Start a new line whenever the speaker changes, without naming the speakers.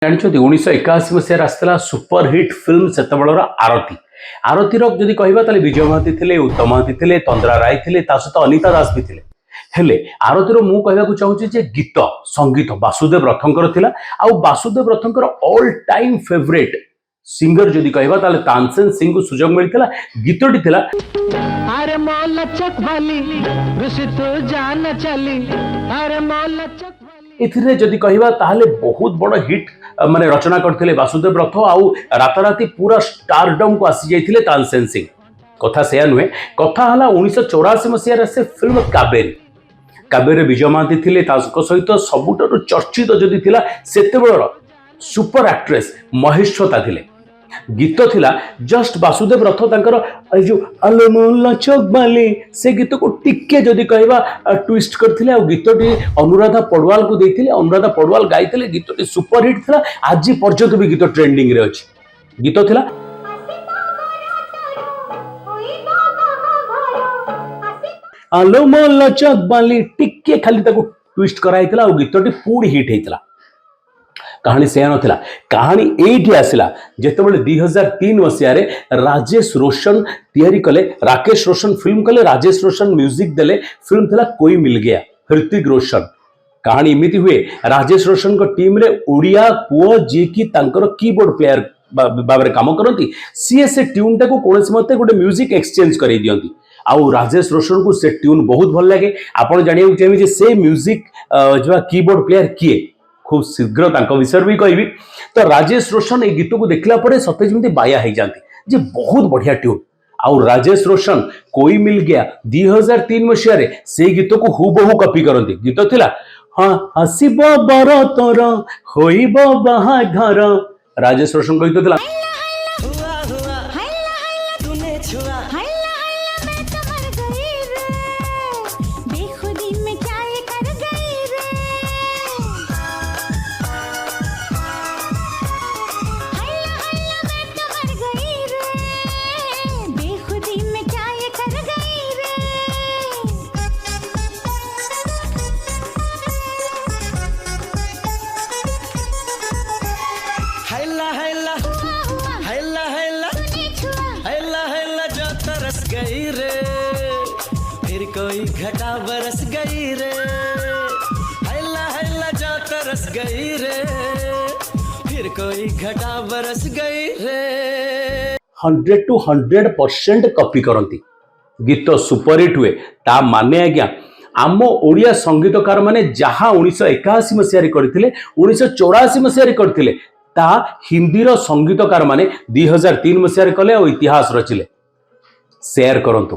ଜାଣିଛନ୍ତି 1981 ମସିହାରେ ଆସିଥିଲା ସୁପରହିଟ୍ ଫିଲ୍ମ ସେତେବେଳର ଆରତୀ। ଆରତୀର ଯଦି କହିବା ତାହେଲେ ବିଜୟ ମହାନ୍ତି ଥିଲେ, ଉତ୍ତମ ମହାନ୍ତି ଥିଲେ, ତନ୍ଦ୍ରା ରାୟ ଥିଲେ, ତା ସହିତ ଅନିତା ଦାସ ବି ଥିଲେ। ହେଲେ ଆରତୀର ମୁଁ କହିବାକୁ ଚାହୁଁଛି ଯେ ଗୀତ ସଙ୍ଗୀତ ବାସୁଦେବ ରଥଙ୍କର ଥିଲା। ଆଉ ବାସୁଦେବ ରଥଙ୍କର ଅଲ୍ ଟାଇମ୍ ଫେଭରେଟ୍ ସିଙ୍ଗର ଯଦି କହିବା ତାହେଲେ ତାନସେନ ସିଂଙ୍କୁ ସୁଯୋଗ ମିଳିଥିଲା। ଗୀତଟି ଥିଲା
अरे मौलचक वाली ऋषि तू जान चली अरे मौलचक वाली
एथिरे जदि कहबा ताहले बहुत बड़ हिट माने रचना करथिले बासुदेव रथ आउ राताराती पूरा स्टारडम को आसी जाइथिले तानसेन सिंह। कथा सेया नुहे, कथा हला 1984 मसिया से फिल्म काबेरी। काबेरी विजय महांती थिले, ताको सहित सबुठारु चर्चित जदि थिला सेतेबेलर सुपर एक्ट्रेस महेश्वता थिले। गीत थिला जस्ट बासुदेव रथ तांकर जो अलमोला चौकबाली से गीत को टिके जदि कहबा ट्विस्ट करथिले। आ गीतटी अनुराधा पडवाल को देथिले, अनुराधा पडवाल गाइथिले। गीतटी सुपर हिट थिला, आज पर्यंत भी गीत ट्रेंडिंग रे अछि। गीत थिला अलमोला चौकबाली टिके खाली ताको ट्विस्ट कराइथिला और गीतटी पूरी हिट हेतिला। कहानी से नथिला, कहानी एठी आसिला जेतेबेले 2003 मसिया रे राजेश रोशन तैयारी कले, राकेश रोशन फिल्म कले, राजेश रोशन म्यूजिक देले। फिल्म थिला कोई मिल गया, ऋतिक रोशन। कहानी एमिति हुए, राजेश रोशन को टीम रे ओडिया पुओ जे की तांकर कीबोर्ड प्लेयर बाबरे काम करंती, सीए से ट्यून टाको कोनसे मते गोटे म्यूजिक एक्सचेंज करै दियंती। आउ राजेश रोशन को से ट्यून बहुत भल लागे। आपण जानियो चाहि जे से म्यूजिक जो कीबोर्ड प्लेयर किए, खूब शीघ्र तांको विषय भी कहबी। तो राजेश रोशन ए गीत को देखला परे सते जेमती बाया हो जाती जे बहुत बढ़िया ट्यून। आउ राजेश रोशन कोई मिल गया 2003 मसिया रे से गीत को हुबहू कॉपी करंती। गीत थिला हां हसिबो बर तोर होइबो बाहाघर। राजेश रोशन को गीत थिला
हुआ हुआ तूने छुआ
मैं तो मर गई रे बेखुदी में क्या ये कर गई रे मैं तो मर गई रे बेखुदी में क्या ये कर गई रे
हैला हैला हैला हैला
तूने छुआ
हैला हैला जो तरस गई रे फिर कोई घटा बरस गई रे हैला हैला जो तरस गई रे फिर कोई घटा बरस गई रे
100 to 100% कॉपी करंती। गीत सुपरहिट हुए ता माने आज्ञा आम ओडिया संगीतकार माने जहाँ 1981 मसीह करथिले, 1984 मसीह करथिले, ता हिंदीर संगीतकार माने 2003 मसीह कले और इतिहास रचिले। शेयर करंतु।